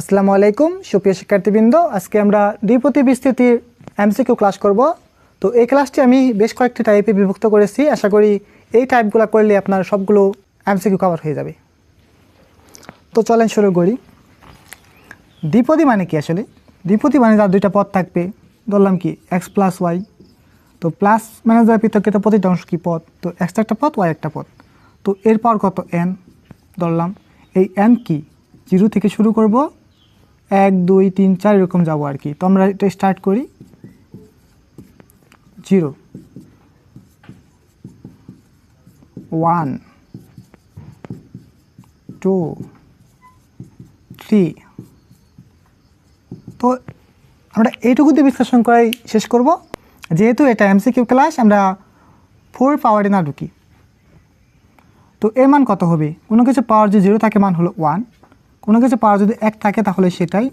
আসসালামু আলাইকুম সুপ্রিয় শিক্ষার্থীবৃন্দ, আজকে আমরা দ্বিপদী বিস্তৃতির এমসিকিউ ক্লাস করব। তো এই ক্লাসটি আমি বেশ কয়েকটি টাইপে বিভক্ত করেছি। আশা করি এই টাইপগুলো করলে আপনার সবগুলো এমসিকিউ কভার হয়ে যাবে। তো চলেন শুরু করি। দ্বিপদী মানে কি? আসলে দ্বিপদী মানে যার দুইটা পদ থাকবে, ধরলাম কি এক্স প্লাস ওয়াই। তো প্লাস মানে যার পৃথক প্রতিটা অংশ কি পদ, তো এক্স একটা পদ ওয়াই একটা পদ। তো এর পর কত এন ধরলাম, এই এন কি জিরো থেকে শুরু করব, 1 2 3 4 এরকম যাবো আর কি। তো আমরা এটা স্টার্ট করি 0 1 2 3। তো আমরা এইটুকুতে বিশ্লেষণ করাই শেষ করব। যেহেতু এটা এমসিকিউ ক্লাস, আমরা 4 পাওয়ারে না ঢুকি। তো এর মান কত হবে? কোনো কিছু পাওয়ার যদি 0 থাকে মান হলো 1, কোনো কিছু পাওয়ার যদি 1 থাকে তাহলে সেটাই।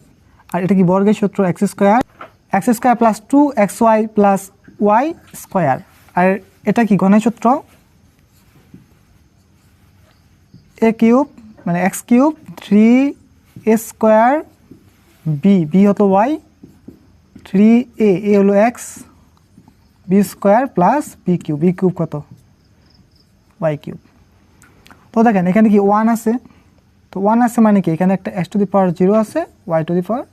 আর এটা কি বর্গের সূত্র x square plus 2xy plus Y square. আর এটা কি ঘনের সূত্র এ কিউব মানে x cube 3a square b হলো ওয়াই 3a হলো x b square plus b cube কত ওয়াই কিউব। তো দেখেন এখানে কি 1 আছে, তো 1 আছে মানে কি এখানে একটা x টু দি পাওয়ার 0 আছে, y টু দি পাওয়ার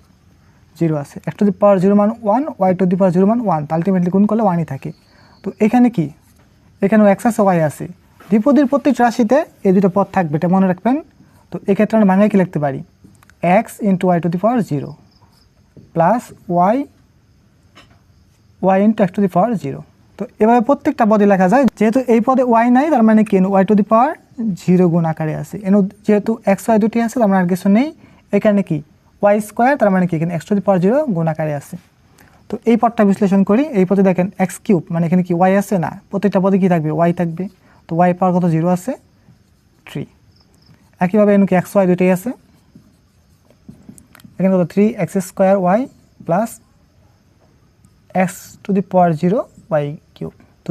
0 আছে। x টু দি পাওয়ার 0 মান 1, y টু দি পাওয়ার 0 মান 1, আলটিমেটলি গুণ করলে 1ই থাকে। তো এখানে কি এখানেও x আছে y আছে। দ্বিপদীর প্রত্যেক রাশিতে এই দুটো পদ থাকবে, এটা মনে রাখবেন। তো এক্ষেত্রে আমরা ভাঙায় কি লিখতে পারি, x into y to the power 0 plus y into x to the power 0। তো এভাবে প্রত্যেকটা পদে লেখা যায়। যেহেতু এই পদে y নাই, তার মানে কি y টু দি পাওয়ার 0 গুণ আকারে আছে। যেহেতু এক্স ওয়াই দুটি আছে, তার মানে আর কিছু নেই। এখানে কি ওয়াই স্কোয়ার, তার মানে কি এখানে এক্স টু দি পাওয়ার 0 গুণ আকারে আছে। তো এই পদটা বিশ্লেষণ করি। এই পদে দেখেন এক্স কিউব মানে এখানে কি ওয়াই আছে না, প্রত্যেকটা পদে কি থাকবে ওয়াই থাকবে। তো ওয়াই পাওয়ার কত 0 আছে 3। একইভাবে এখানে কি এক্স ওয়াই দুটোই আছে, এখানে কত 3x square Y plus X to the power 0 Y cube. তো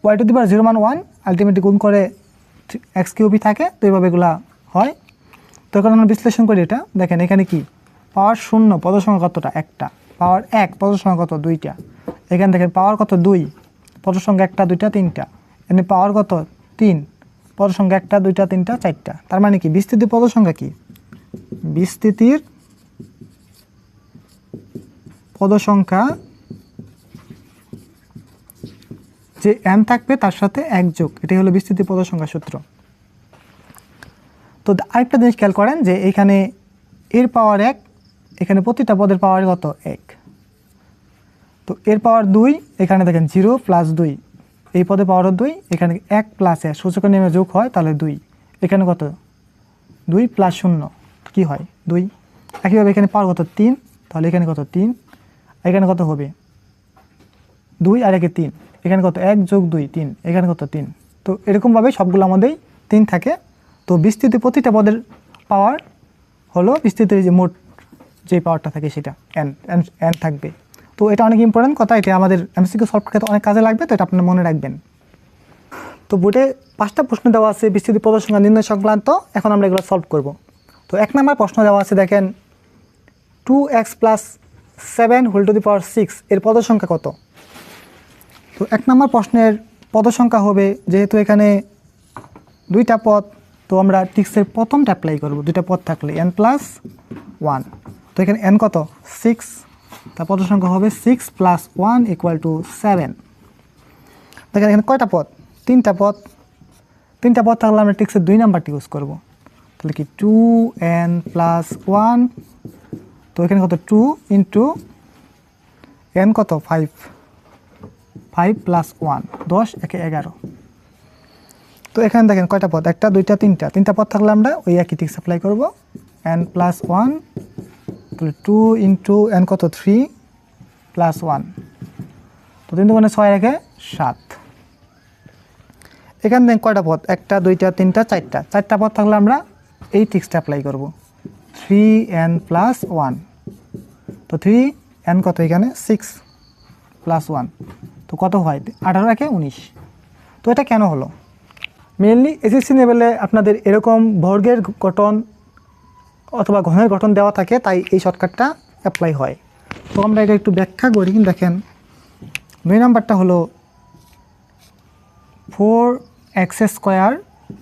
ওয়াই টু দি পাওয়ার 0 মান 1, আলটিমেটলি গুণ করে এক্স কিউবই থাকে। তো এইভাবে এগুলা হয়। তো এখন আমরা বিশ্লেষণ করি এটা। দেখেন এখানে কি পাওয়ার 0 পদের সংখ্যা কতটা একটা, পাওয়ার 1 পদের সংখ্যা কত 2টা। এখানে দেখেন পাওয়ার কত 2 পদের সংখ্যা 1টা 2টা 3টা। এখানে পাওয়ার কত 3 পদের সংখ্যা 1টা 2টা 3টা 4টা। তার মানে কি বিস্তৃতির পদের সংখ্যা কি, বিস্তৃতির পদের সংখ্যা যে n থাকবে তার সাথে 1 যোগ, এটাই হলো বিস্তৃতি পদের সংখ্যা সূত্র। তো আরেকটা জিনিস খেয়াল করেন যে এখানে এর পাওয়ার 1, এখানে প্রতিটা পদের পাওয়ার কত 1। তো এর পাওয়ার 2, এখানে দেখেন 0 প্লাস 2, এই পদে পাওয়ারও 2, এখানে 1 প্লাস 1 সূচকের নেমে যোগ হয় তাহলে 2, এখানে কত 2 প্লাস 0 কি হয় 2। একইভাবে এখানে পাওয়ার কত 3, তাহলে এখানে কত 3, এখানে কত হবে 2 আর 1 3, এখানে কত 1 যোগ 2 3, এখানে কত 3। তো এরকমভাবে সবগুলো আমাদের 3 থাকে। তো বিস্তৃতি প্রতিটা পদের পাওয়ার হলো বিস্তৃতির যে মোট যে পাওয়ারটা থাকে সেটা n থাকবে। তো এটা অনেক ইম্পর্টেন্ট কথা, এটা আমাদের এমসিকিউ সলভ করতে অনেক কাজে লাগবে। তো এটা আপনারা মনে রাখবেন। তো বোর্ডে 5টা প্রশ্ন দেওয়া আছে বিস্তৃতি পদের সংখ্যা নির্ণয় সংক্রান্ত। এখন আমরা এগুলো সলভ করব। তো 1 নম্বর প্রশ্ন দেওয়া আছে, দেখেন 2x plus 7 whole to the power 6 এর পদের সংখ্যা কত। তো 1 নম্বর প্রশ্নের পদের সংখ্যা হবে, যেহেতু এখানে 2টা পদ, তো আমরা টিক্সের প্রথমটা অ্যাপ্লাই করব। 2টা পদ থাকলে n প্লাস 1। তো এখানে n কত 6, তার পদের সংখ্যা হবে 6 প্লাস 1 ইকুয়াল টু 7। দেখেন এখানে কয়টা পদ, 3টা পদ। 3টা পদ থাকলে আমরা টিক্সের 2 নাম্বারটি ইউজ করব। তাহলে কি 2n প্লাস 1। তো এখানে কত 2 ইন্টু n কত 5 প্লাস 1 10 একে 11। তো এখানে দেখেন কয়টা পদ, 1টা 2টা 3টা পদ থাকলে আমরা ওই একই টিক্স অ্যাপ্লাই করব। n প্লাস 1 তাহলে 2 ইন্টু n কত 3 প্লাস 1। তো 3 দুগুণে 6 রেখে 7। এখানে দেখেন কয়টা পদ, 1টা 2টা 3টা 4টা পদ থাকলে আমরা এই টিক্সটা অ্যাপ্লাই করব। 3n plus 1। তো 3n কত এখানে 6 প্লাস 1, তো কত হয় 18 রেখে 19। তো এটা কেন হলো, মেনলি এসএসসি লেভেলে আপনাদের এরকম বর্গের গঠন অথবা ঘনের গঠন দেওয়া থাকে, তাই এই শর্টকাটটা অ্যাপ্লাই হয়। তো আমরা এটা একটু ব্যাখ্যা করি। দেখেন 2 নাম্বারটা হলো 4x²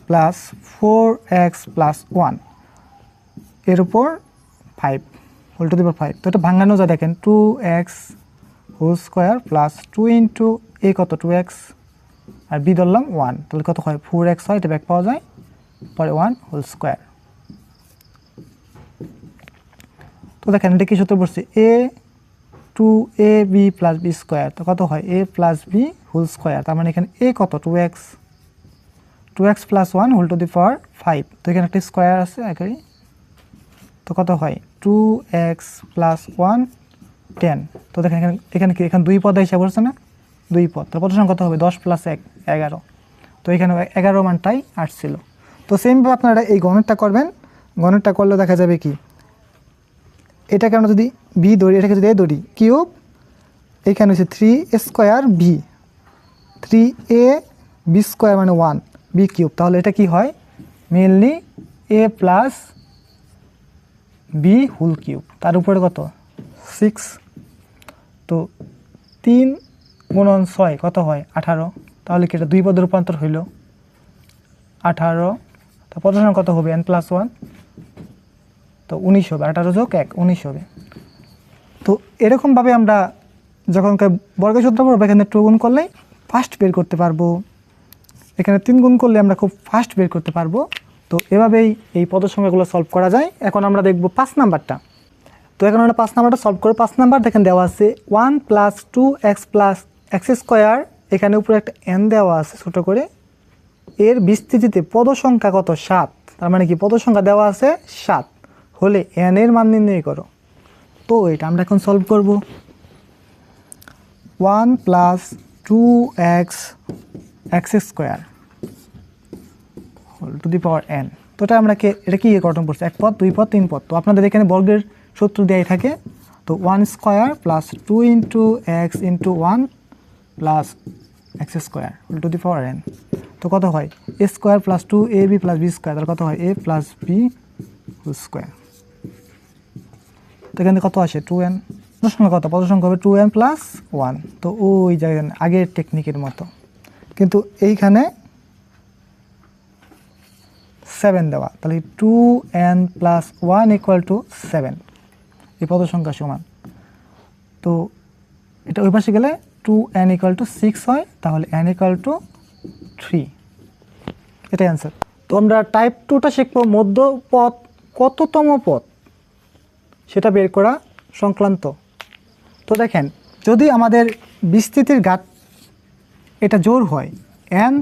প্লাস 4x প্লাস 1 এর উপর 5 হোল টু দি পাওয়ার 5। তো এটা ভাঙানো যায়, দেখেন 2x whole square plus 2 into a কত 2x আর b ধরলাম 1, তাহলে কত হয় 4x হয়, এটা ব্যাক পাওয়া যায়, পরে 1 হোল স্কোয়ার। তো দেখেন এটা কি সূত্র পড়ছে a 2ab plus b square, তো কত হয় a plus b whole square, তার মানে এখানে a কত 2x plus 1 whole to the power 5। তো এখানে একটা স্কোয়ার আছে একই, তো কত হয় 2x প্লাস 1 10। তো দেখেন এখানে কি এখানে 2 পদ হিসাব করছে না, 2 পদ, তো পদ সংখ্যা কত হবে 10 প্লাস 1 11। তো এখানে 11 মানটাই আসছিল। তো সেমভাবে আপনারা এই গণনটা করবেন। গণনটা করলে দেখা যাবে কি, এটাকে আমরা যদি বি ধরি, এটাকে যদি এ ধরি কিউব, এখানে হচ্ছে 3² b 3a b স্কোয়ার মানে 1 b কিউব, তাহলে এটা কি হয় mainly a plus b whole cube, তার উপরে কত 6। তো 3 গুণন 6 কত হয় 18, তাহলে কি এটা 2 পদের রূপান্তর হইল 18। তো পদ সংখ্যা কত হবে n প্লাস 1, তো 19 হবে, 18 যোগ 1 19 হবে। তো এরকমভাবে আমরা যখন বর্গের সূত্র করবো, এখানে 2 গুণ করলে ফাস্ট বের করতে পারবো, এখানে 3 গুণ করলে আমরা খুব ফাস্ট বের করতে পারবো। তো এভাবেই এই পদ সংখ্যাগুলো সলভ করা যায়। এখন আমরা দেখব 5 নাম্বারটা। তো এখন আমরা 5 নাম্বারটা সলভ করব। 5 নাম্বার দেখেন দেওয়া আছে 1 plus 2x plus x square, এখানে উপরে একটা n দেওয়া আছে ছোটো করে, এর বিস্তৃতিতে পদ সংখ্যা কত 7, তার মানে কি পদ সংখ্যা দেওয়া আছে 7 হলে n এর মান নির্ণয় করো। তো এটা আমরা এখন সলভ করব। 1 plus 2x square whole to the power n। তো এটা কি গঠন করছে 1 পদ 2 পদ 3 পদ। তো আপনাদের এখানে বর্গের সূত্র দেওয়াই থাকে। তো 1 square plus 2 into x into 1 plus x square whole to the power n। তো কত হয় a square plus 2ab plus b square, তাহলে কত হয় a plus b whole square. তো এখানে কত আসে 2n, পদ সংখ্যা কত, পদ সংখ্যা হবে 2n প্লাস 1। তো ওই জায়গায় আগের টেকনিকের মতো, কিন্তু এইখানে 7 দেওয়া, তাহলে 2n প্লাস 1 ইকুয়াল টু 7, এই পদ সংখ্যা সমান। তো এটা ওই পাশে গেলে 2n ইকুয়াল টু 6 হয়, তাহলে n ইকুয়াল টু 3, এটাই অ্যান্সার। তো আমরা টাইপ 2টা শিখবো মধ্যপদ কততম পদ সেটা বের করা সংক্রান্ত। তো দেখেন যদি আমাদের বিস্তৃতির ঘাত এটা জোড় হয়, n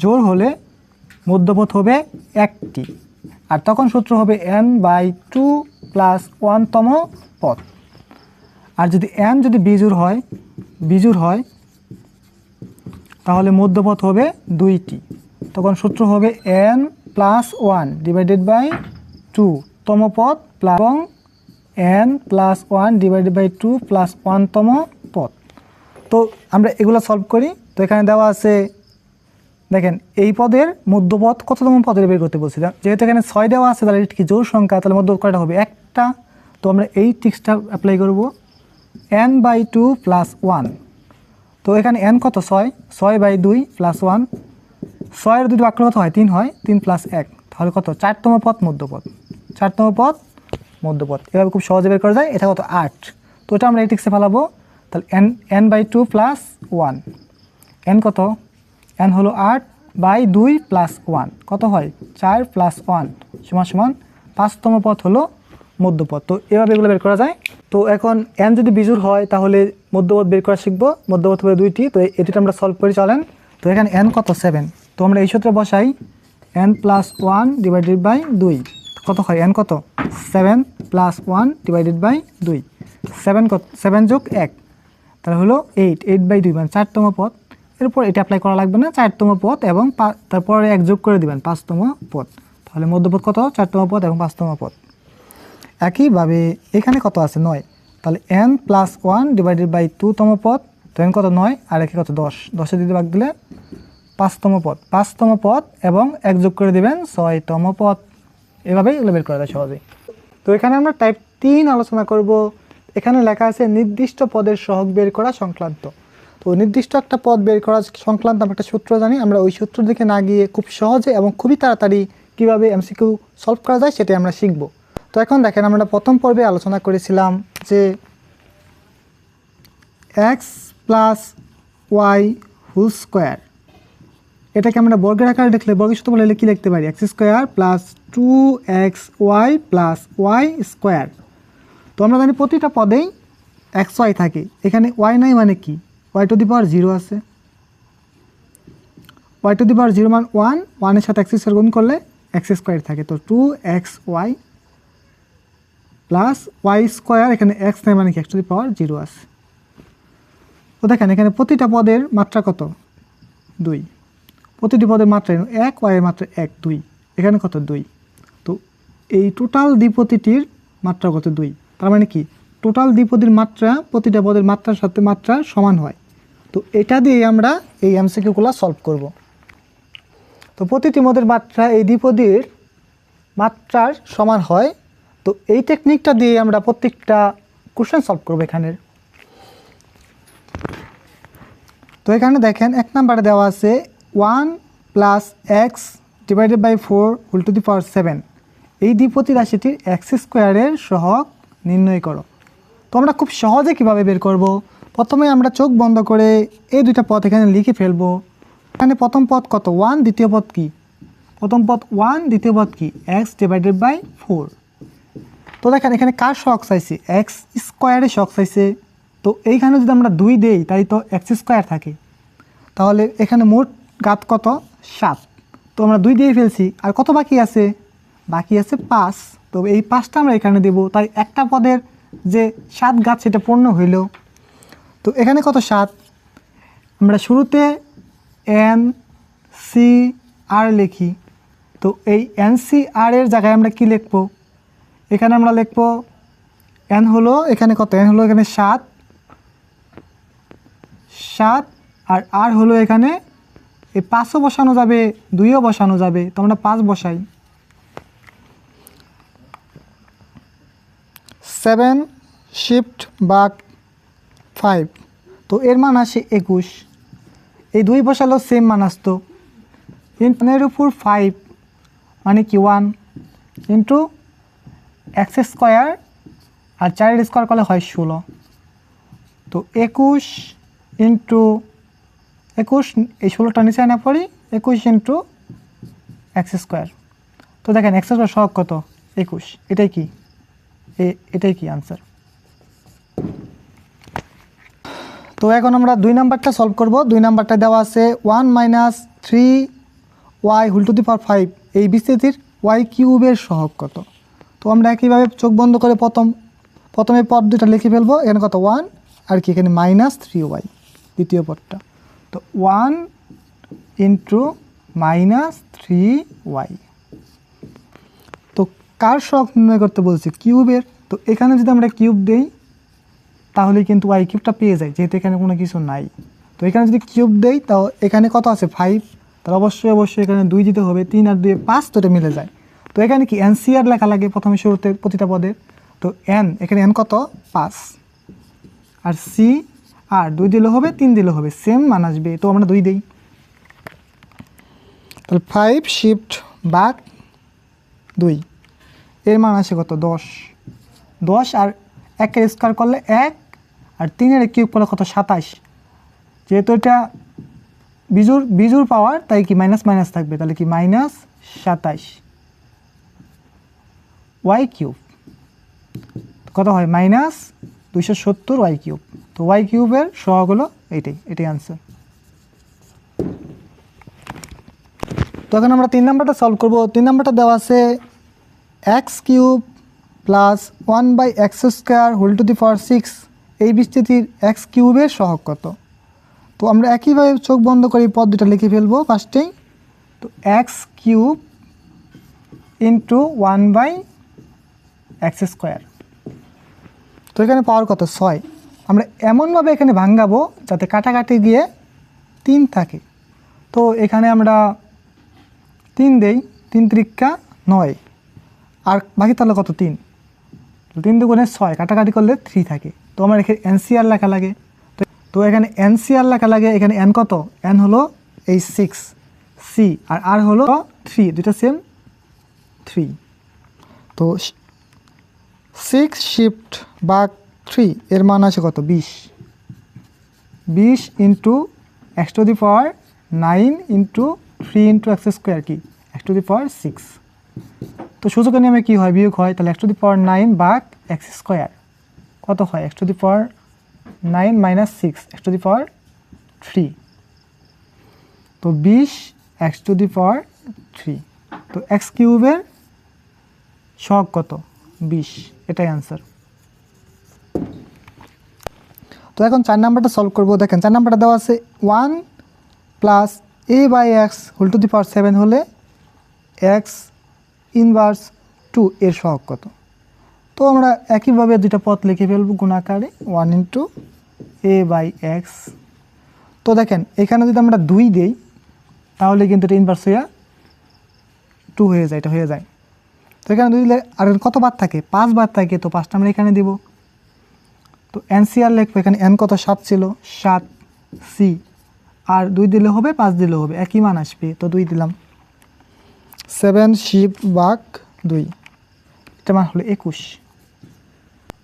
জোড় হলে মধ্যপদ হবে 1টি, আর তখন সূত্র হবে n/2 প্লাস 1তম পদ। আর যদি n যদি বিজোড় হয় তাহলে মধ্যপদ হবে 2টি, তখন সূত্র হবে n প্লাস 1 ডিভাইডেড বাই 2 তম পদ প্লাস এবং n plus 1 divided by 2 plus 1তম পদ। তো আমরা এগুলো সলভ করি। তো এখানে দেওয়া আছে দেখেন এই পদের মধ্যপদ কততম পদের বের করতে বলছিলাম, যেহেতু এখানে 6 দেওয়া আছে তাহলে এটা কি জোড় সংখ্যা, তাহলে মধ্যপদ কয়টা হবে একটা। তো আমরা এই ট্রিক্সটা অ্যাপ্লাই করব n/2 প্লাস 1। তো এখানে n কত 6/2 প্লাস 1, 6-এর 2 ভাগ করলে কত হয় 3 হয়, 3 প্লাস 1, তাহলে কত 4তম পদ মধ্যপদ, 4তম পদ মধ্যপদ। এভাবে খুব সহজে বের করা যায়। এটা কত 8, তো এটা আমরা এই ট্রিক্সে ফেলাবো। তাহলে n/2 প্লাস 1, n কত, n হলো 8/2 প্লাস 1, কত হয় 4 প্লাস 1 সমান 5তম পদ হলো মধ্যপদ। তো এভাবে এগুলো বের করা যায়। তো এখন n যদি বিজোড় হয় তাহলে মধ্যপদ বের করা শিখবো, মধ্যপদ হবে 2টি। তো এই দুটো আমরা সলভ করে চলেন। তো এখানে n কত 7, তো আমরা এই সূত্রে বসাই n প্লাস 1 ডিভাইডেড বাই 2, কত হয় n কত 7 প্লাস 1 ডিভাইডেড বাই 2, 7 কত 7 যোগ 1, তাহলে হলো 8/2 মানে 4তম পদ। এরপর এটা অ্যাপ্লাই করা লাগবে না, 4তম পদ এবং তারপরে 1 যোগ করে দিবেন 5তম পদ, তাহলে মধ্যপদ কত 4তম পদ এবং 5তম পদ। একইভাবে এখানে কত আছে 9, তাহলে n প্লাস 1 ডিভাইডেড বাই 2তম পদ, তো n কত 9 আর একে কত 10, 10-এ দিতে ভাগ দিলে 5তম পদ এবং 1 যোগ করে দিবেন 6তম পদ। এভাবেই এগুলো বের করা যায় সহজেই। তো এখানে আমরা টাইপ 3 আলোচনা করব। এখানে লেখা আছে নির্দিষ্ট পদের সহগ বের করা সংক্রান্ত। তো নির্দিষ্ট একটা পদ বের করা সংক্রান্ত আমরা একটা সূত্র জানি, আমরা ওই সূত্র দিকে না গিয়ে খুব সহজে এবং খুবই তাড়াতাড়ি কীভাবে এমসিকিউ সলভ করা যায় সেটাই আমরা শিখব। তো এখন দেখেন, আমরা প্রথম পর্বে আলোচনা করেছিলাম যে X plus Y whole square, এটাকে আমরা বর্গের আকারে লিখলে, বর্গের সূত্র বলে কী লিখতে পারি, X square plus 2xy plus Y square. তো আমরা জানি প্রতিটা পদেই এক্স ওয়াই থাকে, এখানে ওয়াই নাই মানে কি, ওয়াই টু দি পাওয়ার 0 আছে, ওয়াই টু দি পাওয়ার 0 মান 1, 1-এর সাথে এক্স স্কোয়ার গুণ করলে এক্স স্কোয়ার থাকে। তো 2xy প্লাস ওয়াই স্কোয়ার, এখানে এক্স নাই মানে কি এক্স টু দি পাওয়ার 0 আছে। তো দেখেন এখানে প্রতিটা পদের মাত্রা কত, 2, প্রতিটি পদের মাত্রা 1, ওয়াইয়ের মাত্রা 1, 2, এখানে কত 2। তো এই টোটাল দ্বিপদীটির মাত্রা কত 2, তার মানে কি টোটাল দ্বিপদীর মাত্রা প্রতিটা পদের মাত্রার সাথে মাত্রা সমান হয়। তো এটা দিয়ে আমরা এই এমসিকিউগুলো সলভ করব। তো প্রতিটি পদের মাত্রা এই দ্বিপদীর মাত্রার সমান হয়। তো এই টেকনিকটা দিয়ে আমরা প্রত্যেকটা কোশ্চেন সলভ করব এখানের। তো এখানে দেখেন 1 নম্বরে দেওয়া আছে 1 plus x divided by 4 whole to the power 7, এই দ্বিপদী রাশিটির এক্স স্কোয়ারের সহগ নির্ণয় করো। তো আমরা খুব সহজে কিভাবে বের করব, প্রথমে আমরা চোখ বন্ধ করে এই দুইটা পদ এখানে লিখে ফেলবো। এখানে প্রথম পদ কত 1, দ্বিতীয় পদ কি, প্রথম পদ 1, দ্বিতীয় পদ কি এক্স ডিভাইডেড বাই 4। তো দেখেন এখানে কার সহগ চাইছে, এক্স স্কোয়ারের সহগ চাইছে। তো এইখানে যদি আমরা 2 দেই তাই তো এক্স স্কোয়ার থাকে, তাহলে এখানে মোট ঘাত কত 7। তো আমরা 2 দিয়ে ফেলছি, আর কত বাকি আছে, বাকি আছে 5। তো এই 5টা আমরা এখানে দেব, তাই একটা পদের যে 7 ঘাত সেটা পূর্ণ হইল। তো এখানে কত 7, আমরা শুরুতে এন সি আর লিখি। তো এই এন সি আর এর জায়গায় আমরা কি লিখব, এখানে আমরা লিখব এন হলো এখানে কত, এন হলো এখানে 7, আর আর হলো এখানে এই 5ও বসানো যাবে, 2ও বসানো যাবে। তো আমরা 5 বসাই, 7 শিফট বাক 5, তো এর মান আসে 21। এই 2 বসালেও সেম মান আসতো, এর উপর 5 মানে কি 1 ইন্টু এক্স স্কোয়ার, আর 4 স্কোয়ার করলে হয় 16। তো 21 ইন্টু 21, এই 16টা নিচে আনা পড়ি, 21 ইন্টু এক্স স্কোয়ার। তো দেখেন এক্স স্কোয়ার সহগ কত 21, এটাই কি এটাই কি আনসার। তো এখন আমরা 2 নাম্বারটা সলভ করব। 2 নাম্বারটা দেওয়া আছে 1 minus 3y whole to the power 5, এই বিস্তৃতির ওয়াই কিউবের সহগ কত। তো আমরা একইভাবে চোখ বন্ধ করে প্রথমে পদ দুটা লিখে ফেলবো। এখানে কত 1, আর কি এখানে মাইনাস 3y দ্বিতীয় পদটা। তো 1 ইন্টু মাইনাস 3y। তো কার সহগ নির্ণয় করতে বলছি, কিউবের। তো এখানে যদি আমরা কিউব দেই তাহলে কিন্তু ওয়াই কিউবটা পেয়ে যায়, যেহেতু এখানে কোনো কিছু নাই। তো এখানে যদি কিউব দেই তাও এখানে কত আছে 5, তাহলে অবশ্যই এখানে 2 দিতে হবে, 3 আর 2 5, তো এটা মিলে যায়। তো এখানে কি এনসিআর লেখা লাগে প্রথমে শুরুতে প্রতিটা পদে। তো এন, এখানে এন কত 5, আর সি আর 2 দিলে হবে, 3 দিলে হবে, সেম মান আসবে। তো আমরা 2 দিই, তাহলে 5 শিফট বাক 2, এর মান আসে কত 10, আর 1-এর স্কোয়ার করলে 1, আর 3-এর কিউব করলে কত 27। যেহেতু এটা বিজুর পাওয়ার তাই কি মাইনাস মাইনাস থাকবে, তাহলে কি মাইনাস 27 ওয়াই কিউব কত হয় মাইনাস 270 ওয়াই কিউব। তো ওয়াই কিউবের সহগ হলো এটাই আনসার। তো এখন আমরা 3 নাম্বারটা সলভ করব। 3 নাম্বারটা দেওয়া আছে x cube plus 1/x square whole to the power 6, এই বিস্তৃতির এক্স কিউবের সহগ কত। তো আমরা একইভাবে চোখ বন্ধ করে এই পদ দুটা লিখে ফেলবো ফার্স্টেই। তো x cube into 1/x square. তো এখানে পাওয়ার কত 6, আমরা এমনভাবে এখানে ভাঙাবো যাতে কাটাকাটি গিয়ে 3 থাকে। তো এখানে আমরা 3 দেই, 3 × 9, আর বাকি তাহলে কত 3, 3 দুগুণে 6, কাটাকাটি করলে 3 থাকে। তো আমার এখানে এনসিআর লেখা লাগে। তো এখানে এনসিআর লেখা লাগে, এখানে এন কত, এন হলো এই 6, সি আর হলো 3, দুটো সেম 3। তো 6 শিফট ভাগ 3 এর মান আছে কত, 20, 20 into x to the power 9 into 3 into x square কি x টু দি পাওয়ার 6। তো সূচকের নিয়মে কী হয়, বিয়োগ হয়, তাহলে x টু দি পাওয়ার 9 ভাগ এক্স স্কোয়ার কত হয়, x to the power 9 minus 6 x to the power 3। তো 20 x টু দি পাওয়ার 3। তো এক্স কিউবের সহগ কত, 20, এটাই আনসার। তো এখন 4 নাম্বারটা সলভ করবো। দেখেন 4 নাম্বারটা দেওয়া আছে 1 plus a by x whole to the power 7 হলে এক্স ইনভার্স 2 এর সহগ কত। তো আমরা একইভাবে দুইটা পদ লিখে ফেলবো গুণাকারে, 1 ইন্টু a বাই এক্স। তো দেখেন এখানে যদি আমরা 2 দিই তাহলে কিন্তু এটা ইনভার্স হইয়া 2 হয়ে যায়, এটা হয়ে যায়। তো এখানে 2 দিলে আর কত বার থাকে, 5 বার থাকে, তো 5টা আমরা এখানে দিব। তো এনসিআর লিখবো, এখানে এন কত 7 ছিল, 7 সি আর 2 দিলে হবে, 5 দিলে হবে, একই মান আসবে। তো 2 দিলাম, 7 শিফট ভাগ 2, এটা মান হলো 21।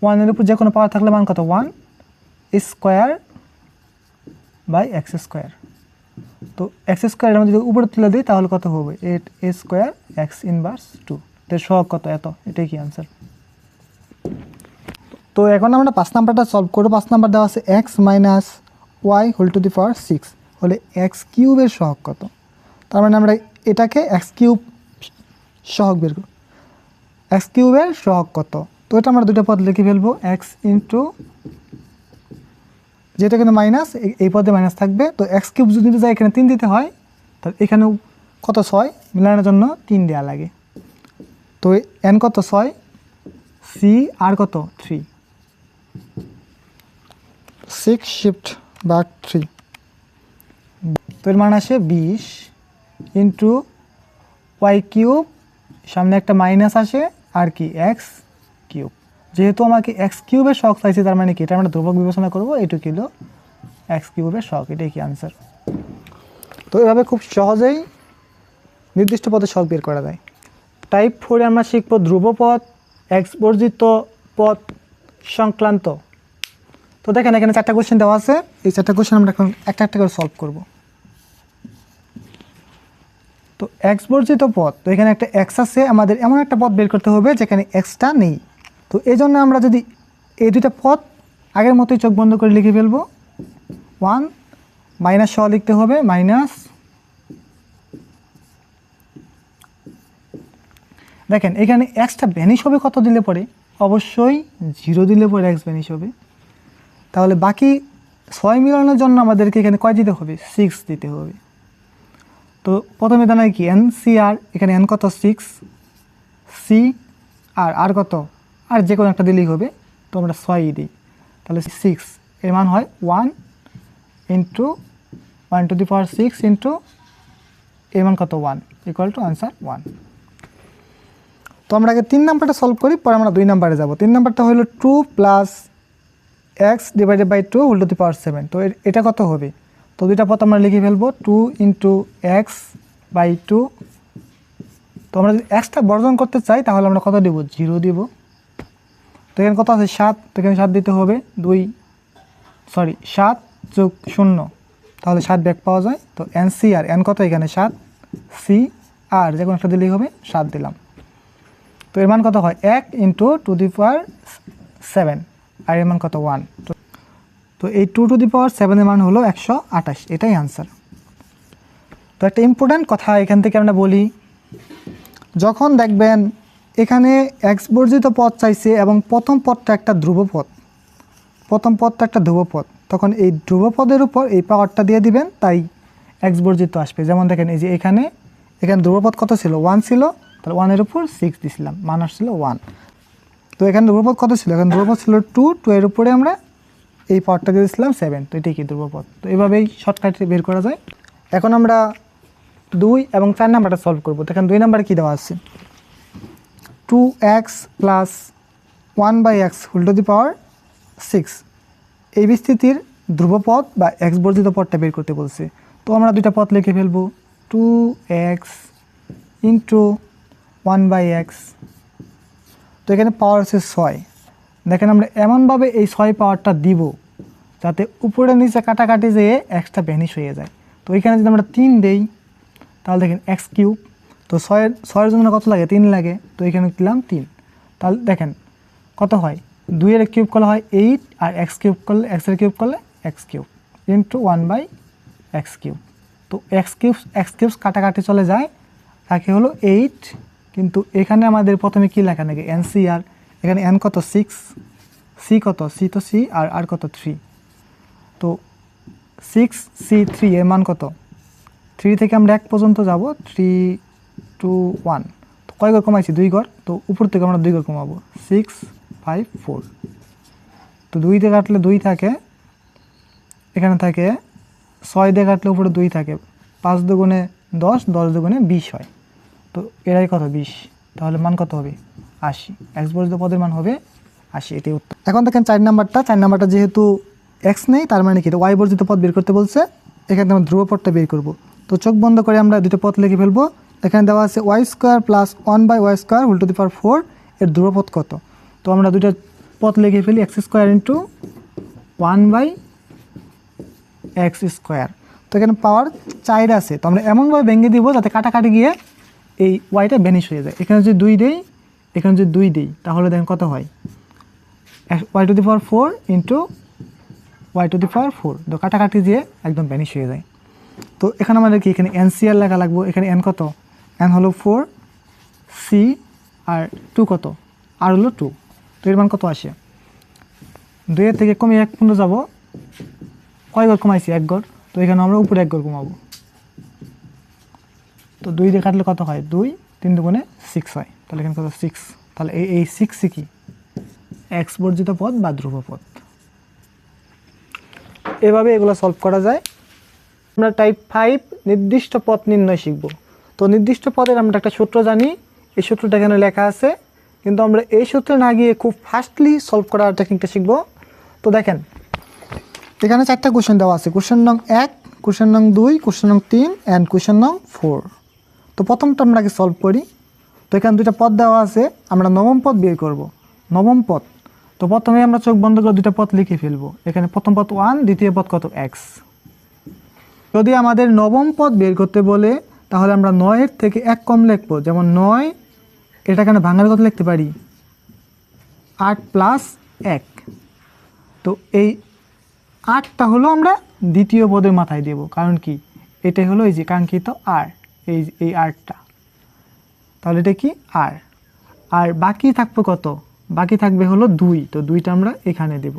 1 এর উপর যে কোনো পাওয়ার থাকলে মান কত, 1 স্কোয়ার বাই এক্স স্কোয়ার। তো এক্স স্কোয়ার আমরা যদি উপরে তুলে দিই তাহলে কত হবে, 8 a স্কোয়ার এক্স ইনভার্স 2, এর সহগ কত, এত, এটাই কি আনসার। তো এখন আমরা 5 নাম্বারটা সলভ করবো। 5 নাম্বার দেওয়া আছে x minus y whole to the power 6 হলে এক্স কিউবের সহগ কত। তার মানে আমরা এটাকে এক্স কিউব সহগ বের করব, এক্স কিউবের সহগ কত। তো এটা আমরা দুটো পদ লিখে ফেলবো, এক্স ইন্টু, যেটা কিন্তু মাইনাস, এই পদে মাইনাস থাকবে। তো এক্স কিউব যদি দিতে যায় এখানে 3 দিতে হয়, তাহলে এখানেও কত 6, মিলানোর জন্য 3 দেওয়া লাগে। তো এন কত 6, সি আর কত 3, 6 শিফট ভাগ 3। তো এর মান আসে 20 ইন্টু ওয়াই কিউব, সামনে একটা মাইনাস আসে আর কি এক্স কিউব। যেহেতু আমাকে এক্স কিউবের শখ চাইছে তার মানে কি এটা আমরা ধ্রুবক বিবেচনা করবো, এটুকু কিলো এক্স কিউবের শখ, এটাই কি আনসার। তো এভাবে খুব সহজেই নির্দিষ্ট পদে শখ বের করা যায়। টাইপ 4 আমরা শিখবো ধ্রুবপদ, এক্স বর্জিত পদ সংক্রান্ত। তো দেখেন এখানে 4টা কোশ্চেন দেওয়া আছে, এই 4টা কোশ্চেন আমরা এখন একটা একটা করে সলভ করব। তো এক্স বর্জিত পদ, তো এখানে একটা এক্স আছে, আমাদের এমন একটা পদ বের করতে হবে যেখানে এক্সটা নেই। তো এই জন্য আমরা যদি এই দুইটা পদ আগের মতোই চোখ বন্ধ করে লিখে ফেলবো, 1 মাইনাস সহ লিখতে হবে, মাইনাস, দেখেন এখানে এক্সটা ভ্যানিশ হবে কত দিলে পরে, অবশ্যই 0 দিলে পরে এক্স ভ্যানিশ হবে। তাহলে বাকি 6 মিলানোর জন্য আমাদেরকে এখানে কয় দিতে হবে, 6 দিতে হবে। তো প্রথমে দাঁড়ায় কি এন সি আর, এখানে এন কত 6, সি আর কত, আর যে কোনো একটা দিলেই হবে। তো আমরা 6 দিই, তাহলে 6 এর মান হয় 1 into 1 two the power 6 into এর মান কত 1 ইকুয়াল টু আনসার 1। তো আমরা আগে 3 নাম্বারটা সলভ করি, পরে আমরা 2 নাম্বারে যাব। 3 নাম্বারটা হলো 2 plus x divided by 2 whole to the power 7। তো এটা কত হবে, তো দুইটা পদ আমরা লিখে ফেলবো, 2 ইন্টু এক্স বাই 2। তো আমরা যদি এক্সটা বর্জন করতে চাই তাহলে আমরা কত দেবো, 0 দিব। তো এখানে কত আছে 7, তো এখানে 7 দিতে হবে, 7 যোগ 0, তাহলে 7 ব্যাক পাওয়া যায়। তো এন সি আর, এন কত এখানে 7, সি আর যে কোনো একটা দিলেই হবে, 7 দিলাম। তো এর মান কত হয় 1 ইন্টু টু দি পাওয়ার 7 আর এর মান কত 1। তো এই 2 টু দি পাওয়ার 7 এর মান হলো 128, এটাই আনসার। তো একটা ইম্পর্ট্যান্ট কথা এখান থেকে আমরা বলি, যখন দেখবেন এখানে এক্স বর্জিত পদ চাইছে এবং প্রথম পদটা একটা ধ্রুবপদ, তখন এই ধ্রুবপদের উপর এই পাওয়ারটা দিয়ে দিবেন, তাই এক্স বর্জিত আসবে। যেমন দেখেন এই যে এখানে ধ্রুবপদ কত ছিল, 1 ছিল, তাহলে 1 এর উপর 6 দিছিলাম, মান আসছিল 1। তো এখানে ধ্রুবপদ কত ছিল, এখানে ধ্রুবপদ ছিল 2 এর উপরে আমরা এই পাওয়ারটা দিয়ে দিয়েছিলাম 7। তো এটাই কি ধ্রুবপদ। তো এভাবেই শর্টকাটে বের করা যায়। এখন আমরা 2 এবং 4 নাম্বারটা সলভ করবো। তো এখানে 2 নাম্বারে কী দেওয়া আছে, 2 2x plus 1/x whole to the power 6 এই বিস্তৃতির ধ্রুবপদ বা x বর্জিত পদটা বের করতে বলছে। তো আমরা দুইটা পদ লিখে ফেলবো 2x ইন্টু 1/x। তো এখানে পাওয়ার আছে 6। দেখেন আমরা এমনভাবে এই 6 পাওয়ারটা দিব যাতে উপরে নিচে কাটাকাটি যেয়ে এক্সটা ভ্যানিশ হয়ে যায়। তো এখানে যদি আমরা 3 দেই তাহলে দেখেন এক্স কিউব, তো 6-এর জন্য কত লাগে 3 লাগে, তো এখানে দিলাম 3। তাহলে দেখেন কত হয় 2-এর কিউব করলে হয় 8 আর এক্স কিউব করলে এক্সের কিউব করলে x cube into 1/x cube. তো এক্স কিউব কাটাকাটি চলে যায়, তাকে হলো 8। কিন্তু এখানে আমাদের প্রথমে কী লেখা নাকি এনসিআর, এখানে এন কত 6, সি কত সি তো সি আর কত 3। তো 6C3 এর মান কত 3 থেকে আমরা 1 পর্যন্ত যাব 3 2 1। তো কয় ঘর কমাইছি 2 ঘর, তো উপর থেকে আমরা 2 ঘর কমাবো 6 5 4। তো 2 দিয়ে কাটলে 2 থাকে, এখানে থাকে 6 দিয়ে কাটলে উপরে 2 থাকে, 5 দুগুণে 10 10 দুগুণে 20 হয়। তো এরাই কত 20, তাহলে মান কত হবে 80। এক্স বর্জিত পদের মান হবে 80, এটাই উত্তর। এখন দেখেন 4 নাম্বারটা যেহেতু এক্স নেই তার মানে কি ওয়াই বর্জিত পদ বের করতে বলছে, এখানে আমরা ধ্রুব পদটা বের করব। তো চোখ বন্ধ করে আমরা দুটো পদ লিখে ফেলবো। এখানে দেওয়া আছে y² plus 1/y² whole to the power 4 এর ধ্রুবপদ কত। তো আমরা দুটো পদ লিখে ফেলি x² ইন্টু 1/x²। তো এখানে পাওয়ার 4 আছে, তো আমরা এমনভাবে ভেঙে দিব যাতে কাটাকাটি গিয়ে এই ওয়াইটা ভ্যানিশ হয়ে যায়। এখানে যদি 2 দেই, এখানে যদি 2 দেই তাহলে দেখেন কত হয় y to the power 4 into y to the power 4। তো কাটাকাটি দিয়ে একদম ভ্যানিশ হয়ে যায়। তো এখানে আমাদের কি এখানে এনসিআর লেখা লাগবো। এখানে এন কত, এন হলো 4, সি আর 2 কত, আর হলো 2। তো এর মান কত আসে 2 থেকে কমে 1 পর্যন্ত যাবো, কয় ঘর কমাইছি 1 ঘর, তো এখানে আমরা উপরে 1 ঘর কমাবো। তো 2 দিয়ে কাটলে কত হয় 2 3 দুগুণে 6 হয়, তাহলে এখানে কত 6। তাহলে এই 6 কি এক্স বর্জিত পদ বা ধ্রুবপদ। এভাবে এগুলো সলভ করা যায়। আমরা টাইপ 5 নির্দিষ্ট পদ নির্ণয় শিখব। তো নির্দিষ্ট পদের আমরা একটা সূত্র জানি, এই সূত্রটা এখানে লেখা আছে, কিন্তু আমরা এই সূত্রে না গিয়ে খুব ফাস্টলি সলভ করার টেকনিকটা শিখব। তো দেখেন এখানে 4টা কোশ্চেন দেওয়া আছে, কোশ্চেন নং 1, কোশ্চেন নং 2, কোশ্চেন নং 3 অ্যান্ড কোশ্চেন নং 4। তো প্রথমটা আমরা আগে সলভ করি। তো এখানে দুইটা পদ দেওয়া আছে, আমরা নবম পদ বের করব। নবম পদ, তো প্রথমে আমরা চোখ বন্ধ করে দুইটা পদ লিখে ফেলবো। এখানে প্রথম পদ 1, দ্বিতীয় পদ কত এক্স। যদি আমাদের নবম পদ বের করতে বলে তাহলে আমরা 9-এর থেকে 1 কম লিখবো। যেমন 9 এটা এখানে ভাঙার কত লিখতে পারি 8 প্লাস 1। তো এই 8টা হলো আমরা দ্বিতীয় পদের মাথায় দেব, কারণ কি এটাই হলো এই যে কাঙ্ক্ষিত আর, এই 8টা, তাহলে এটা কি আর বাকি থাকবে কত, বাকি থাকবে হলো 2। তো 2টা আমরা এখানে দেব।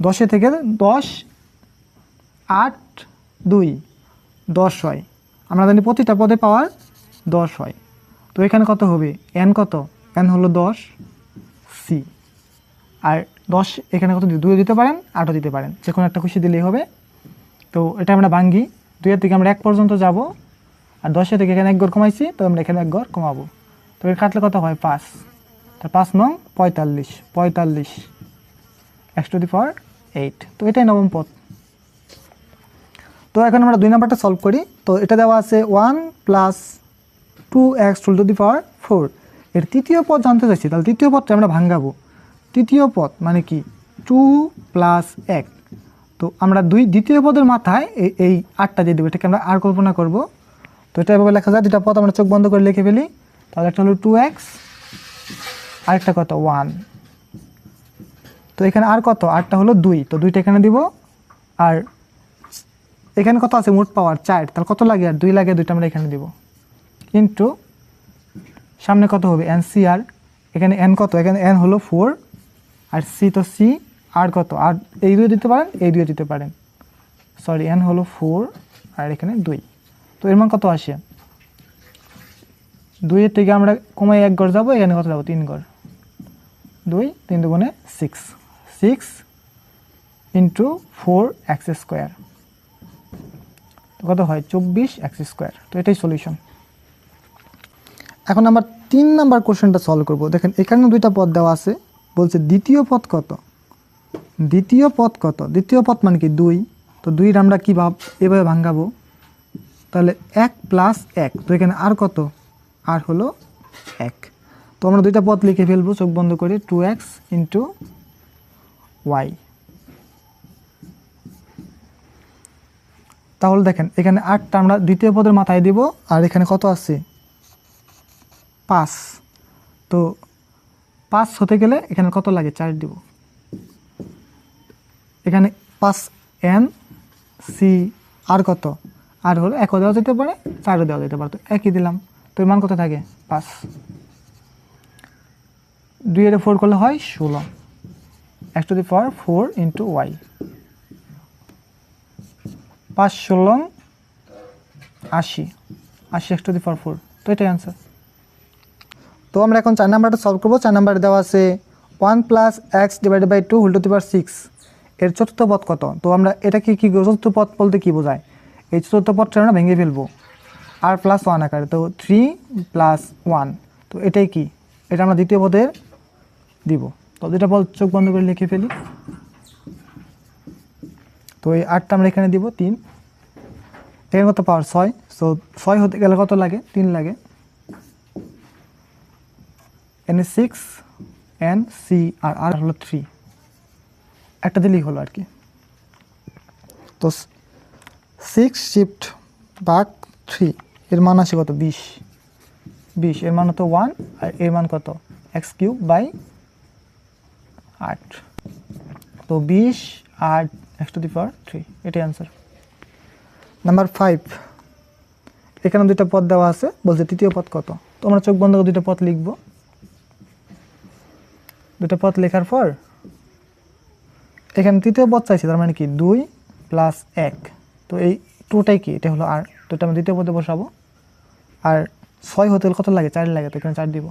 10 থেকে 10 8 2 10 হয়, আমরা জানি প্রতিটা পদে পাওয়ার 10 হয়। তো এখানে কত হবে এন কত, এন হলো 10 সি, আর 10 এখানে কত 2 দিতে পারেন 8ও দিতে পারেন, যে কোনো একটা খুশি দিলেই হবে। তো এটা আমরা ভাঙ্গি, 2-এর থেকে আমরা 1 পর্যন্ত যাব, আর 10-এর থেকে এখানে 1 ঘর কমাইছি, তো আমরা এখানে 1 ঘর কমাবো। তো এর কাটলে কত হয় 5, তার 5 নং 45 x টু দি পাওয়ার 8। তো এটাই নবম পদ। তো এখন আমরা 2 নাম্বারটা সলভ করি। তো এটা দেওয়া আছে 1 plus 2x whole to the power 4। এর তৃতীয় পদ জানতে চাইছি, তাহলে তৃতীয় পদটা আমরা ভাঙ্গাবো। তৃতীয় পদ মানে কি 2 প্লাস 1। তো আমরা দ্বিতীয় পদের মাথায় এই 8টা দিয়ে দেবো, এটাকে আমরা আর কল্পনা করব। তো এটা এভাবে লেখা যায়, দুটা পদ আমরা চোখ বন্ধ করে লিখে ফেলি। তাহলে একটা হলো 2x, আরেকটা কত 1। তো এখানে আর কত 8টা হলো 2, তো 2টা এখানে দিব। আর এখানে কত আছে মোট পাওয়ার 4, তাহলে কত লাগে আর 2 লাগে, 2টা আমরা এখানে দিব ইন্টু সামনে কত হবে এনসিআর। এখানে এন কত, এখানে এন হলো 4 আর সি তো সি, আর কত আর এই 2 দিতে পারেন, এই 2 দিতে পারেন, সরি এন হলো 4 আর এখানে 2। তো এর মান কত আসে 2-এর থেকে আমরা কমাই 1 ঘর যাবো, এখানে কত যাবো 3 ঘর, 2 3 দুগুণে 6 ইন্টু 4x²। তো কত হয় 24x²। তো এটাই সলিউশন। এখন আমরা 3 নাম্বার কোশ্চেনটা সলভ করব। দেখেন এখানে দুইটা পদ দেওয়া আছে, বলছে দ্বিতীয় পদ কত। দ্বিতীয় পদ কত? দ্বিতীয় পদ মানে কি 2। তো 2 আমরা কী এভাবে ভাঙাবো, তাহলে 1 + 1। তো এখানে আর কত? আর হলো 1। তো আমরা দুইটা পদ লিখে ফেলবো চোখ বন্ধ করে, 2x × y। তাহলে দেখেন এখানে 8টা আমরা দ্বিতীয় পদের মাথায় দিব, আর এখানে কত আছে? 5। তো 5 হতে গেলে এখানে কত লাগে? 4 দিব। এখানে 5n c আর কত? আর হলো 1ও দেওয়া যেতে পারে, 4ও দেওয়া যেতে পারে, তো একই দিলাম। তো এর মান কত থাকে? 5। 2 এর 4 করলে হয় 16, x⁴ 4 × y। 5 16 80, 80 x⁴ 4। তো এটাই অ্যান্সার। তো আমরা এখন 4 নাম্বারটা সলভ করবো। 4 নাম্বারে দেওয়া আছে 1 + x / 2 ⁴ 6 এর চতুর্থ পদ কত। তো আমরা এটাকে কি চতুর্থ পদ বলতে কি বোঝায়? এই চতুর্থ পদটা আমরা ভেঙে ফেলবো r+1 আকারে। তো 3 + 1, তো এটাই কি? এটা আমরা দ্বিতীয় পদের দিব। তো দুটা পদ চোখ বন্ধ করে লিখে ফেলি। তো এই 8টা আমরা এখানে দিব 3। এখানে কত পাওয়ার? 6। সো 6 হতে গেলে কত লাগে? 3 লাগে। এনে 6 n c আর হলো 3, একটা দিলেই হলো আর কি। তো 6 শিফট ভাগ 3 এর মান আসে কত? 20। 20 এর মান হতো 1, আর এর মান কত? x³ / 8। তো 20 আর x⁴, এটাই অ্যান্সার। নাম্বার 5, এখানে দুইটা পদ দেওয়া আছে, বলছে তৃতীয় পদ কত। তো আমরা চোখ বন্ধ করে দুইটা পদ লিখব। দুইটা পদ লেখার পর এখানে তৃতীয় পদ চাইছি, তার মানে কি 2 + 1। তো এই 2টাই কি? এটা হলো আর। তো এটা আমরা দ্বিতীয় পদে বসাবো। আর 6 হতে কত লাগে? 4 লাগে, তো এখানে 4 দিব।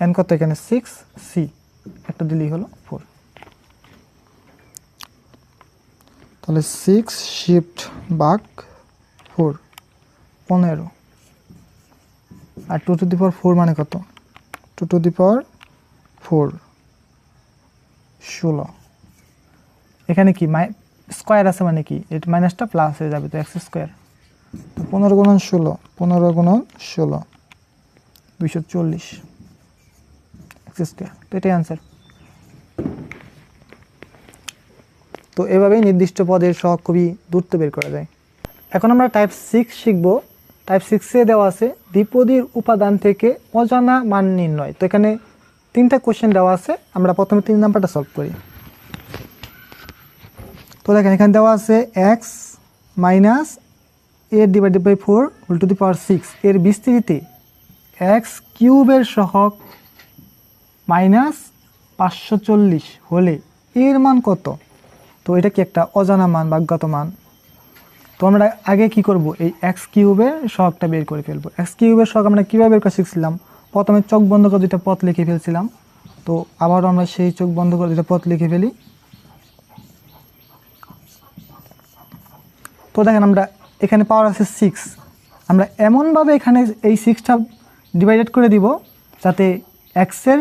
n কত? এখানে 6 c, একটা দিলেই হলো 4। তাহলে 6 শিফট ভাগ 4 15, আর 2⁴ মানে কত? 2⁴ 16। এখানে কি স্কোয়ার আছে, মানে কি এটা মাইনাসটা প্লাস হয়ে যাবে, তো x²। তো 15 × 16, 15 × 16 240 x²। তো এটাই অ্যান্সার। তো এভাবেই নির্দিষ্ট পদের সহগ খুবই দ্রুত বের করা যায়। এখন আমরা টাইপ 6 শিখব। টাইপ 6-এ দেওয়া আছে দ্বিপদীর উপাদান থেকে অজানা মান নির্ণয়। তো এখানে 3টা কোশ্চেন দেওয়া আছে, আমরা প্রথমে 3 নাম্বারটা সলভ করি। তো দেখেন এখানে দেওয়া আছে x - a/4 ⁴ 6 এর বিস্তৃতিতে x³ এর সহগ -540 হলে এর মান কত। তো এটা কি একটা অজানা মান বা অজ্ঞাত মান। তো আমরা আগে কি করব, এই x³ এর সহগটা বের করে ফেলবো। x³ এর সহগ আমরা কীভাবে বের করে শিখছিলাম? প্রথমে চোখ বন্ধ করে দুইটা পথ লিখে ফেলছিলাম। তো আবারও আমরা সেই চোখ বন্ধ করে দুইটা পথ লিখে ফেলি। তো দেখেন আমরা এখানে পাওয়ার আছে 6, আমরা এমনভাবে এখানে এই 6টা ডিভাইডেড করে দিব যাতে x-এর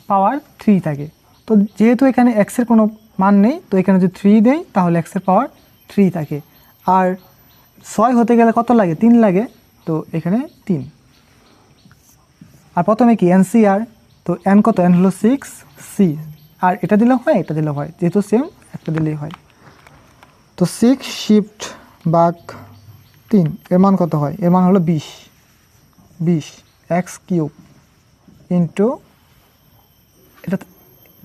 পাওয়ার 3 থাকে। তো যেহেতু এখানে x-এর কোনো মান নেই, তো এখানে যদি 3 দেই তাহলে x-এর পাওয়ার 3 থাকে। আর 6 হতে গেলে কত লাগে? 3 লাগে, তো এখানে 3। আর প্রথমে কি NCR, তো n কত? n হলো 6 c, আর এটা দিলেও হয়, এটা দিলেও হয়, যেহেতু সেম একটা দিলেই হয়। তো 6 শিফট ভাগ 3 এর মান কত হয়? এর মান হলো 20 x³ ইন্টু, এটা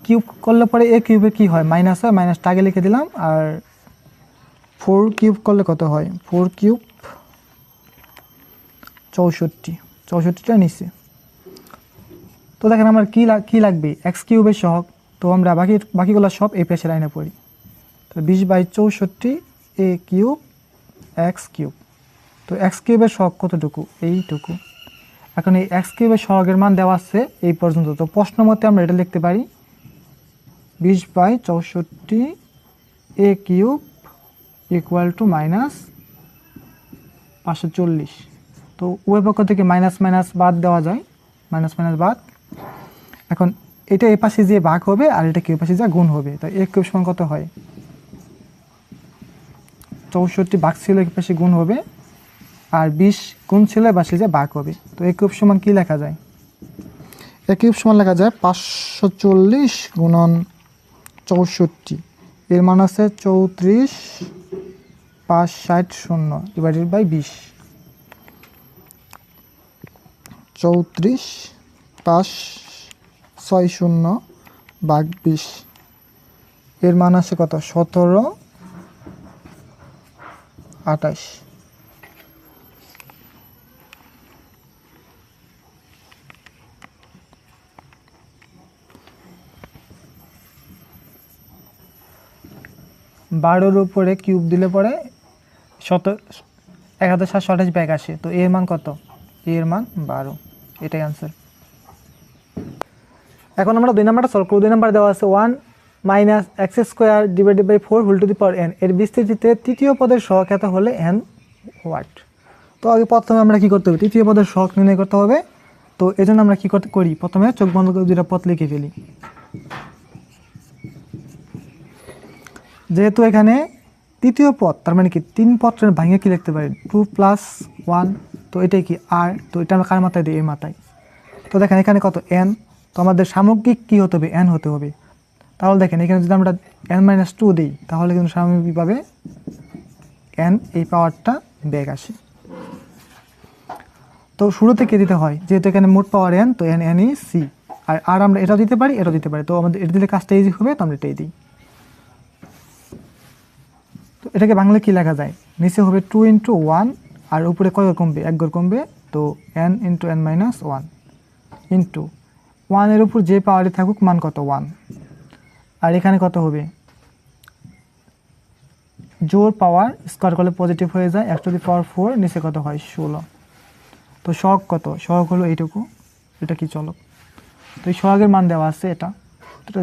কিউব করলে পরে a³ কি হয়? মাইনাস হয়, মাইনাসটা আগে লিখে দিলাম। আর 4³ করলে কত হয়? 4³ 64টা নিচে। তো দেখেন আমার কি লাগবে? x³ এর সহগ। তো আমরা বাকিগুলো সব এই পেশে লাইনে পড়ি। তো 20/64 a³ x³। তো x³ এর সহগ কতটুকু? এইটুকু। এখন এই x³ এর সহগের মান দেওয়া আছে এই পর্যন্ত। তো প্রশ্ন মতে আমরা এটা লিখতে পারি 20/64 a³ = -540। তো উভয় পক্ষ থেকে মাইনাস মাইনাস বাদ দেওয়া যায়, মাইনাস মাইনাস বাদ। এখন এটা এই পাশে যে ভাগ হবে আর এটা কিউ পাশে যা গুণ হবে, তো এ কিউব সমান কত হয়, 64 ভাগ ছিল এক পাশে গুণ হবে, আর 20 গুণ ছিল এ পাশে যে ভাগ হবে। তো এ কিউব সমান কি লেখা যায়, এ কিউব সমান লেখা যায় 540 গুণন 64, এর মান আছে 34 560 ডিভাইডেড বাই 20, 34 560 ভাগ 20, এর মান আছে কত 17 28। বারোর উপরে কিউব দিলে পরে 1728 ব্যাগ আসে। তো এর মান কত, এর মান 12, এটাই আনসার। এখন আমরা 2 নাম্বারটা সলভ করব। 2 নাম্বার দেওয়া আছে 1 minus X square divided by 4 whole to the power n, এর বিস্তৃতিতে তৃতীয় পদের সহগ এত হলে n হোয়াট। তো আগে প্রথমে আমরা কি করতে হবে, তৃতীয় পদের সহগ নির্ণয় করতে হবে। তো এজন্য আমরা কি করি, প্রথমে চোখ বন্ধ করে দুইটা পদ লিখে ফেলি। যেহেতু এখানে তৃতীয় পদ, তার মানে কি 3 পদের ভাঙিয়ে কি লিখতে পারি 2 + 1, তো এটাই কি r, তো এটা আমরা কার মাথায় দিই, এই মাথায়। তো দেখেন এখানে কত n, তো আমাদের সামগ্রিক কি হতে হবে, n হতে হবে। তাহলে দেখেন এখানে যদি আমরা n-2 দিই তাহলে কিন্তু সামগ্রিকভাবে n এই পাওয়ারটা ব্যাক আসে। তো শুরু থেকে দিতে হয়, যেহেতু এখানে মোট পাওয়ার n, তো n ই c, আর আমরা এটাও দিতে পারি এটাও দিতে পারি, তো আমাদের এটা দিলে কাজটা ইজি হবে, তো আমরা এটাই দিই। তো এটাকে বাংলা কি লেখা যায়, নিচে হবে 2 × 1 আর উপরে কয় ঘর কমবে, 1 ঘর কমবে, তো n × n-1 ইন্টু 1 এর উপর যে পাওয়ারই থাকুক মান কত 1, আর এখানে কত হবে, জোর পাওয়ার স্কোয়ার করলে পজিটিভ হয়ে যায়, x টু দি পাওয়ার 4, নিচে কত হয় 16। তো সহগ কত, সহগ হলো এইটুকু, এটা কি চলক, তো এই সহগের মান দেওয়া আছে, এটা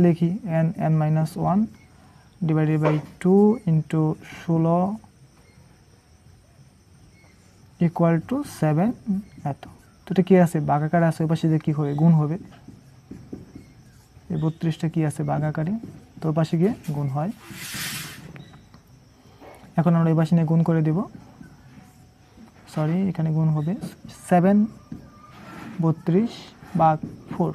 লিখি n-1 divided by 2 × 16 equal to 7 এত। তো এটা কি আছে, ভাগাকারে আছে, ওই পাশে যে কি হবে গুণ হবে, এই 32টা কি আছে ভাগাকারে, তো ওই পাশে গিয়ে গুণ হয়। এখন আমরা এই পাশে নিয়ে গুণ করে দিব, সরি এখানে গুণ হবে 7 32 ভাগ 4,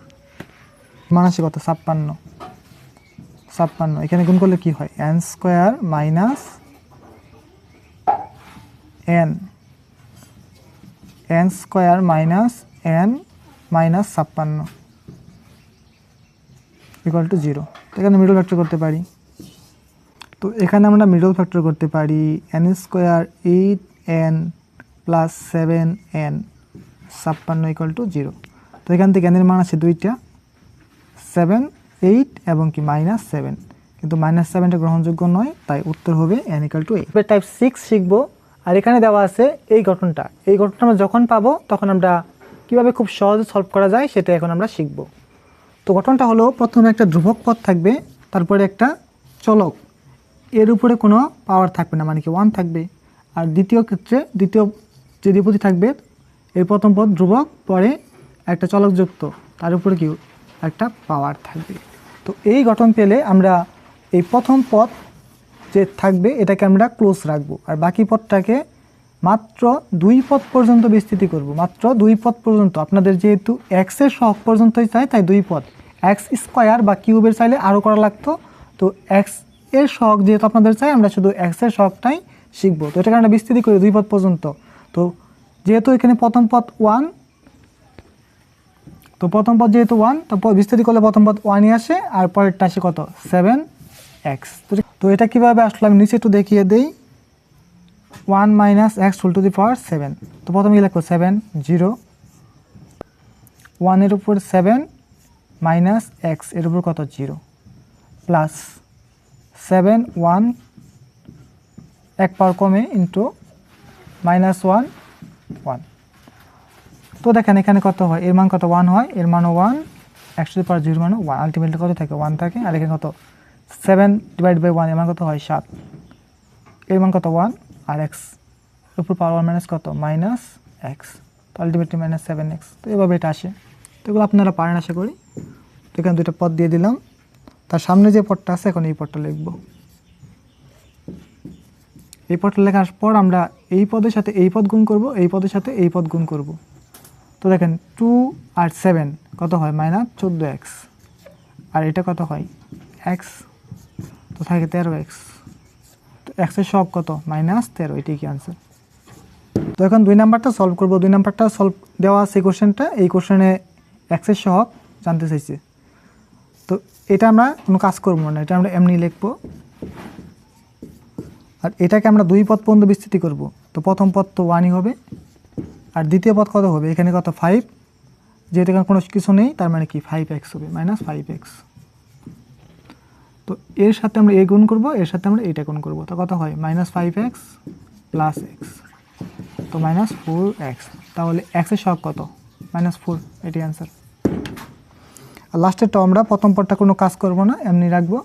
মান আছে কত 56, এখানে গুণ করলে কি হয় n² minus n square minus n minus 56 equal to 0। এখানে মিডল ফ্যাক্টর করতে পারি, তো এখানে আমরা মিডল ফ্যাক্টর করতে পারি n² 8n plus 7n 56 equal to 0। তো এখান থেকে n এর মান আছে দুইটা, 7 8 এবং কি -7, কিন্তু -7টা গ্রহণযোগ্য নয়, তাই উত্তর হবে n = 8। এবার টাইপ 6 শিখবো, আর এখানে দেওয়া আছে এই গঠনটা আমরা যখন পাবো তখন আমরা কিভাবে খুব সহজে সলভ করা যায় সেটা এখন আমরা শিখব। তো গঠনটা হলো, প্রথমে একটা ধ্রুবক পদ থাকবে, তারপরে একটা চলক, এর উপরে কোনো পাওয়ার থাকবে না, মানে কি 1 থাকবে, আর দ্বিতীয় ক্ষেত্রে দ্বিতীয় যে দ্বিপদী থাকবে, এর প্রথম পদ ধ্রুবক, পরে একটা চলক যুক্ত, তার উপরে কি একটা পাওয়ার থাকবে। তো এই গঠন পেলে আমরা এই প্রথম পদ যে থাকবে এটাকে আমরা ক্লোজ রাখবো, আর বাকি পদটাকে মাত্র 2 পদ পর্যন্ত বিস্তৃতি করব, মাত্র 2 পদ পর্যন্ত। আপনাদের যেহেতু x এর সহগ পর্যন্তই চাই, তাই 2 পদ, x স্কোয়ার বা কিউবের চাইলে আরও করা লাগতো, তো x এর সহগ যেহেতু আপনাদের চাই, আমরা শুধু x এর সহগটাই শিখবো। তো এটাকে আমরা বিস্তৃতি করি 2 পদ পর্যন্ত। তো যেহেতু এখানে প্রথম পদ 1, তো প্রথম পদ যেহেতু 1, তো বিস্তৃতি করলে প্রথম পদ 1ই আসে, আর পরেরটা আসে কত 7x। তো এটা কীভাবে আসলে আমি নিচে একটু দেখিয়ে দিই, 1 - x whole to the power 7। তো প্রথমে কি লিখবো 7 0, 1 এর উপর 7 মাইনাস x এর উপর কত 0, প্লাস 7 1 এক পাওয়ার কমে ইন্টু -1 1। তো দেখেন এখানে কত হয়, এর মান কত 1 হয়, এর মানও 1, x টু দি পাওয়ার 0 মানও 1, আলটিমেটলি কত থাকে 1 থাকে, আর এখানে কত 7 ডিভাইড বাই 1, এর মান কত হয় 7, এর মান কত 1, আর x উপর পাওয়ার 1 মাইনাস কত -x। তো আলটিমেটলি -7x। তো এভাবে এটা আসে। তো এগুলো আপনারা পারেন আশা করি। তো এখানে দুইটা পদ দিয়ে দিলাম, তার সামনে যে পদটা আছে এখন এই পদটা লিখব। এই পদটা লেখার পর আমরা এই পদের সাথে এই পদ গুণ করব, এই পদের সাথে এই পদ গুণ করব। তো দেখেন 2 আর 7 কত হয় -14x, আর এটা কত হয় x, তো থাকে 13x। তো x এর সহগ কত -13, এটাই কি আনসার। তো এখন 2 নাম্বারটা সলভ করব। 2 নাম্বারটা সলভ দেওয়া আছে কোশ্চেনটা, এই কোশ্চেনে x এর সহগ জানতে চাইছে। তো এটা আমরা কোনো কাজ করব না, এটা আমরা এমনি লিখব। আর এটাকে আমরা 2 পদ পর্যন্ত বিস্তৃতি করব। তো প্রথম পদ তো 1ই হবে, আর দ্বিতীয় পদ কত হবে, এখানে কত 5, যেহেতু এখানে কোনো কিছু নেই তার মানে কি 5x হবে, -5x। তো এর সাথে আমরা এ গুণ করব, এর সাথে আমরা এটা গুণ করব, তো কত হয় -5x + x, তো -4x। তাহলে x এর সহগ কত -4, এটাই আনসার। আর লাস্টেরটা আমরা প্রথম পদটা কোনো কাজ করব না, এমনি রাখবো।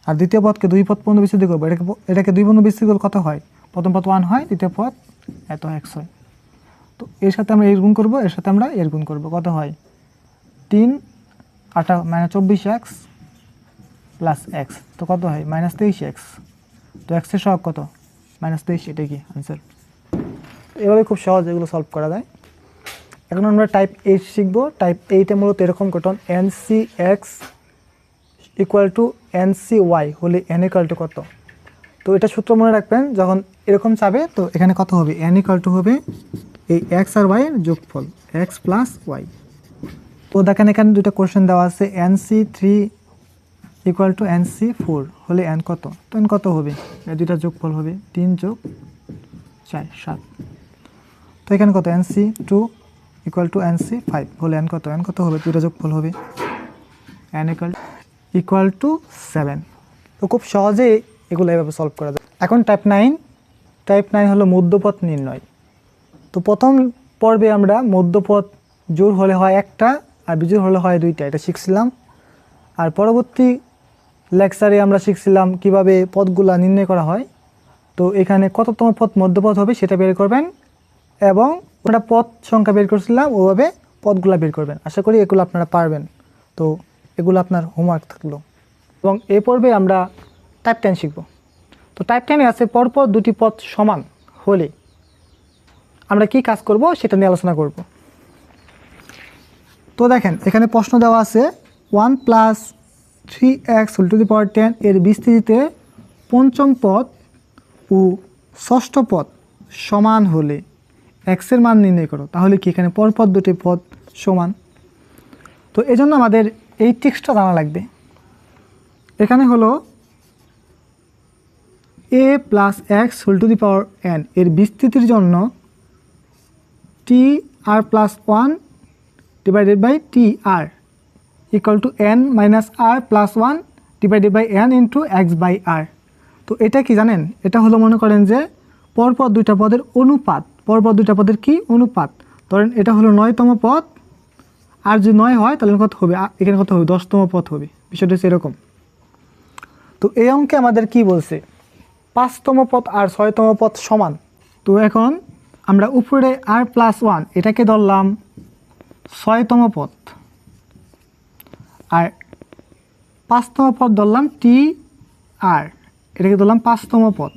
আর দ্বিতীয় পদকে 2 পদ পর্যন্ত বিস্তৃত করবো। এটাকে 2 পর্যন্ত বিস্তৃত করলে কত হয়, প্রথম পদ 1 হয়, দ্বিতীয় পদ এত x হয়। তো এর সাথে আমরা এর গুণ করব, এর সাথে আমরা এর গুণ করব, কত হয় 3 8 -24x + x, তো কত হয় -23x। তো x এর সহগ কত -23, এটাই কি আনসার। এভাবে খুব সহজ এগুলো সলভ করা যায়। এখন আমরা টাইপ 8 শিখবো। টাইপ 8-এ মূলত এরকম গঠন, NC(x) = NC(y) হলে n = কত। তো এটা সূত্র মনে রাখবেন, যখন এরকম চাবে তো এখানে কত হবে, n = হবে এই x আর y এর যোগফল, x + y। তো দেখেন এখানে দুটো কোশ্চেন দেওয়া আছে, NC3 = NC4 হলে n কত। তো n কত হবে, এই দুইটা যোগফল হবে 3 + 4 7। তো এখানে কত, NC2 = NC5 হলে n কত, n কত হবে, দুইটা যোগফল হবে n = 7। তো খুব সহজেই এগুলো এভাবে সলভ করা যায়। এখন টাইপ 9। টাইপ 9 হলো মধ্যপদ নির্ণয়। তো প্রথম পর্বে আমরা মধ্যপদ জোড় হলে হয় একটা আর বিজোড় হলে হয় দুইটা, এটা শিখছিলাম। আর পরবর্তী লেকচারে আমরা শিখছিলাম কিভাবে পদগুলা নির্ণয় করা হয়। তো এখানে কততম পদ মধ্যপদ হবে সেটা বের করবেন, এবং আমরা পদ সংখ্যা বের করছিলাম ওভাবে পদগুলা বের করবেন। আশা করি এগুলো আপনারা পারবেন। তো এগুলো আপনার হোমওয়ার্ক থাকলো। এবং এই পর্বে আমরা টাইপ 10 শিখব। তো টাইপ 10-এ আছে পরপর দুটি পদ সমান হলে আমরা কি কাজ করব সেটা নিয়ে আলোচনা করব। তো দেখেন এখানে প্রশ্ন দেওয়া আছে 1 + 3x ⁻10 এর বিস্তৃতিতে পঞ্চম পদ ও ষষ্ঠ পদ সমান হলে x এর মান নির্ণয় করো। তাহলে কি এখানে পরপর দুটি পদ সমান। তো এজন্য আমাদের এই ট্রিক্সটা জানা লাগবে। এখানে হলো a + x ⁻n এর বিস্তৃতির জন্য tr + 1 / tr = n - r + 1 / n × x/r। তো এটা কি জানেন, এটা হলো মনে করেন যে পরপর দুইটা পদের অনুপাত, পরপর দুইটা পদের কি অনুপাত। ধরেন এটা হলো 9তম পদ, আর যদি 9 হয় তাহলে কত হবে, এখানে কত হবে 10তম পদ হবে। বিষয়টা হচ্ছে এরকম। তো এই অঙ্কে আমাদের কি বলছে, 5তম পদ আর 6তম পদ সমান। তো এখন আমরা উপরে r + 1 এটাকে ধরলাম 6তম পদ, আর 5তম পদ ধরলাম tr, এটাকে ধরলাম 5তম পদ।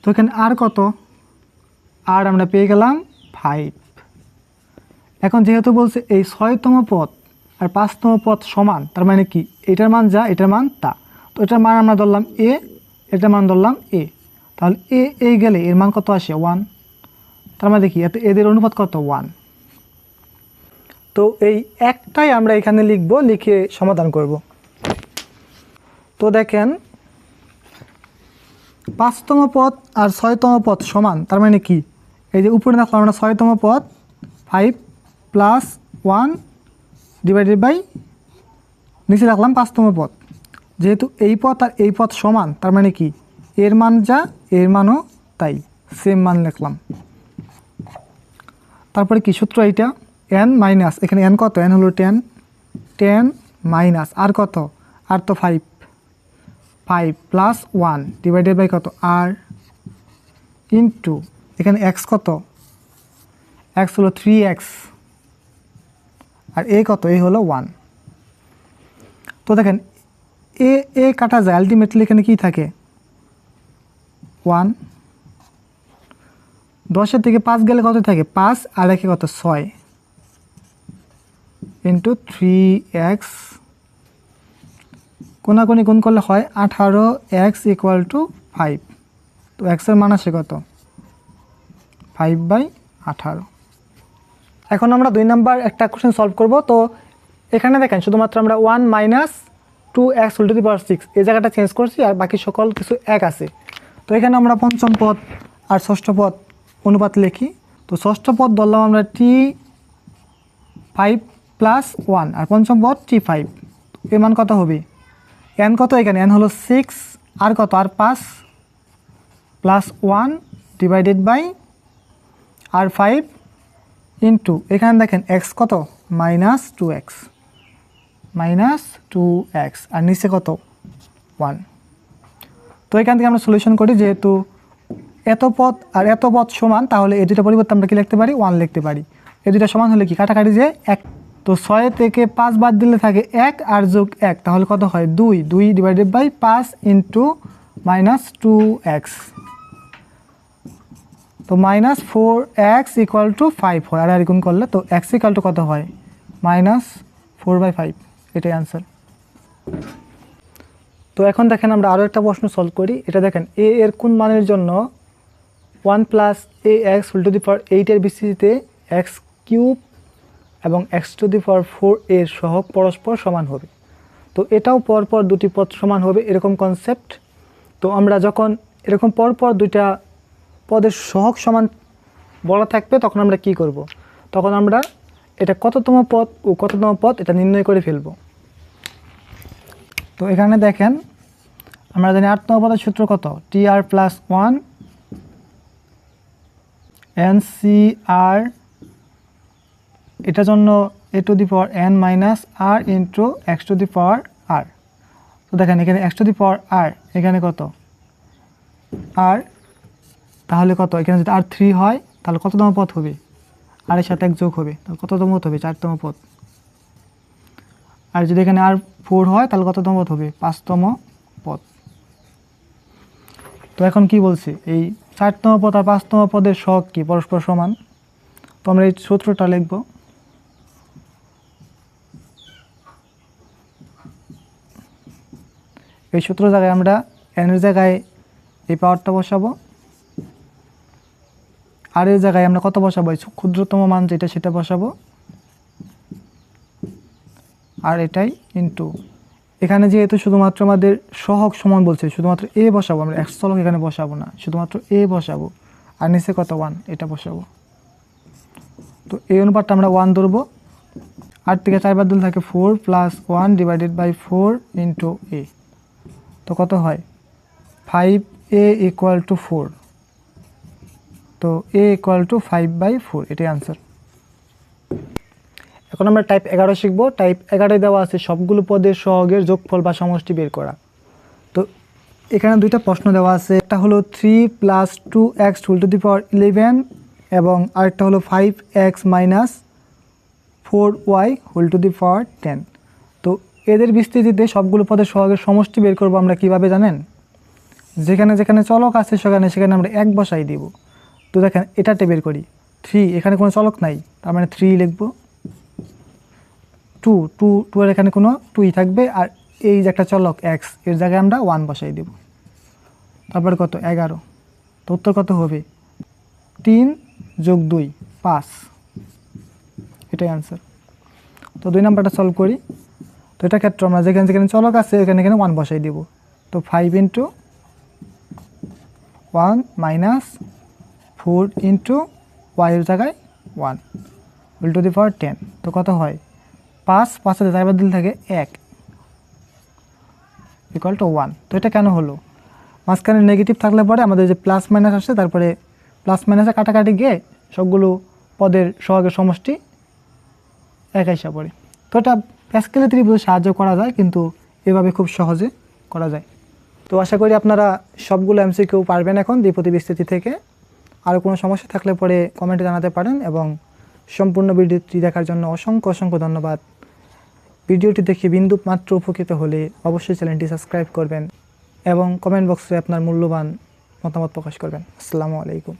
তো এখানে আর কত, আর আমরা পেয়ে গেলাম 5। এখন যেহেতু বলছে এই 6তম পদ আর 5তম পদ সমান, তার মানে কি এটার মান যা এটার মান তা। তো এটার মান আমরা ধরলাম a, এটার মান ধরলাম a, তাহলে a গেলে এর মান কত আসে 1। তার মানে দেখি এদের অনুপাত কত 1। তো এই একটাই আমরা এখানে লিখব, লিখে সমাধান করব। তো দেখেন 5তম পদ আর 6তম পদ সমান, তার মানে কি এই যে উপরে দেখলাম আমরা 6তম পদ 5 + 1 / নিচে রাখলাম 5তম পদ। যেহেতু এই পদ আর এই পদ সমান, তার মানে কি এর মান যা এর মানও তাই, সেম মান লিখলাম। তারপরে কি সূত্র, এইটা n - এখানে n কত, n হলো 10 - আর কত, আর তো 5 + 1 / কত r ইন্টু এখানে এক্স কত, এক্স হলো 3x, আর এ কত, এ হলো 1। তো দেখেন এ এ কাটা যায়, আলটিমেটলি এখানে কি থাকে 1, 10 থেকে 5 গেলে কত থাকে 5, আর একে কত 6 ইন্টু 3x, কোনাকুনি গুণ করলে হয় 18x ইকুয়াল টু 5। তো এক্সের মান আসে কত 5/18। এখন আমরা 2 নাম্বার একটা কোশ্চেন সলভ করব। তো এখানে দেখেন শুধুমাত্র আমরা 1 - 2x whole to the power 6 এই জায়গাটা চেঞ্জ করছি, আর বাকি সকল কিছু এক আছে। তো এখানে আমরা পঞ্চম পদ আর ষষ্ঠ পদ অনুপাত লিখি। তো ষষ্ঠ পদ ধরলাম আমরা t5 + 1, আর পঞ্চম পদ t5। এর মান কত হবে, n কত, এখানে n হলো 6, আর কত, আর 5 + 1 ডিভাইডেড বাই আর 5 ইন্টু এখানে দেখেন x কত -2x, আর নিচে কত 1। তো এখান থেকে আমরা সলিউশন করি, যেহেতু এত পদ আর এত পদ সমান, তাহলে এই দুটো পরিবর্তে আমরা কি লিখতে পারি 1 লিখতে পারি। এই দুটো সমান হলে কি কাটাকাটি যে 1। তো 6 থেকে 5 বাদ দিলে থাকে 1, আর যোগ 1, তাহলে কত হয় 2, 2 ডিভাইডেড বাই 5 ইন্টু -2x। তো -4x ইকুয়াল টু 5 হয়, আর গুণ করলে তো x ইকুয়াল টু কত হয় -4/5, এটাই আনসার। তো এখন দেখেন আমরা আরও একটা প্রশ্ন সলভ করি। এটা দেখেন a এর কোন মানের জন্য 1 + ax হোল টু দি পাওয়ার 8 এর বিস্তৃতিতে x³ এবং x⁴ এর সহগ পরস্পর সমান হবে। তো এটাও পরপর দুটি পদ সমান হবে এরকম কনসেপ্ট। তো আমরা যখন এরকম পরপর দুইটা পদের সহগ সমান বলা থাকবে, তখন আমরা কি করব, তখন আমরা এটা কততম পদ ও কততম পদ এটা নির্ণয় করে ফেলব। তো এখানে দেখেন আমরা জানি 8তম পদের সূত্র কত, tr + 1 ncr, এটার জন্য a⁴n - r ইন্টু x⁴r। তো দেখেন এখানে x⁴r, এখানে কত r, তাহলে কত, এখানে যদি r3 হয় তাহলে কততম পদ হবে, আর এর সাথে 1 যোগ হবে, তাহলে কততম পদ হবে 4তম পদ। আর যদি এখানে r4 হয় তাহলে কততম পদ হবে 5তম পদ। তো এখন কি বলছি, এই 4তম পদ আর 5তম পদের সহগ কি পরস্পর সমান। তো আমরা এই সূত্রটা লিখব। এই সূত্র জায়গায় আমরা n এর জায়গায় এই পাওয়ারটা বসাবো, আর এর জায়গায় আমরা কত বসাবো, ক্ষুদ্রতম মান যেটা সেটা বসাবো, আর এটাই ইন্টু এখানে যেহেতু শুধুমাত্র আমাদের সহগ সমান বলছে, শুধুমাত্র a বসাবো, আমরা x চলক এখানে বসাবো না, শুধুমাত্র a বসাবো, আর নিচে কত 1 এটা বসাবো। তো এই অনুপাতটা আমরা 1 ধরবো, 8 থেকে 4 বাদ দিলে থাকে 4 + 1 ডিভাইডেড বাই 4 ইন্টু a। তো কত হয় 5a ইকুয়াল টু 4। তো a ইকুয়াল টু 5/4, এটাই আনসার। এখন আমরা টাইপ 11 শিখব। টাইপ 11 দেওয়া আছে সবগুলো পদের সহগের যোগফল বা সমষ্টি বের করা। তো এখানে দুইটা প্রশ্ন দেওয়া আছে, একটা হলো 3 + 2x হোল টু দি পাওয়ার 11 এবং আরেকটা হলো 5x - 4y whole to the পাওয়ার 10। তো এদের বিস্তৃতিতে সবগুলো পদের সহগের সমষ্টি বের করব আমরা কিভাবে জানেন, যেখানে যেখানে চলক আছে সেখানে সেখানে আমরা 1 বসাই দিব। তো দেখেন এটাতে বের করি 3, এখানে কোনো চলক নাই, তার মানে 3 লিখব। 2 এর এখানে কোনো 2ই থাকবে, আর এই যে একটা চলক x, এর জায়গায় আমরা 1 বসাই দেব। তারপরে কত 11। তো উত্তর কত হবে 3 + 2 5, এটাই আনসার। তো 2 নাম্বারটা সলভ করি। তো এটা ক্ষেত্রে আমরা যেখানে যেখানে চলক আছে এখানে এখানে 1 বসাই দেব। তো 5 × 1 - 4 × y এর জায়গায় 1 হোল টু দি পাওয়ার 10। তো কত হয় 5, 5 এর 4 বাদ দিলে থাকে 1 ইকুয়াল টু 1। তো এটা কেন হলো, মাঝখানে নেগেটিভ থাকলে পরে আমাদের যে প্লাস মাইনাস আসে, তারপরে প্লাস মাইনাসে কাটাকাটি গিয়ে সবগুলো পদের সহগের সমষ্টি এক হিসাব পড়ে। তো এটা প্যাসকেলের ত্রিভুজে সাহায্য করা যায়, কিন্তু এভাবে খুব সহজে করা যায়। তো আশা করি আপনারা সবগুলো এমসিকিউ পারবেন এখন দ্বিপদী বিস্তৃতি থেকে। আরও কোনো সমস্যা থাকলে পরে কমেন্টে জানাতে পারেন। এবং সম্পূর্ণ ভিডিওটি দেখার জন্য অসংখ্য অসংখ্য ধন্যবাদ। ভিডিওটি দেখে বিন্দু মাত্র উপকৃত হলে অবশ্যই চ্যানেলটি সাবস্ক্রাইব করবেন এবং কমেন্ট বক্সে আপনার মূল্যবান মতামত প্রকাশ করবেন। আসসালামু আলাইকুম।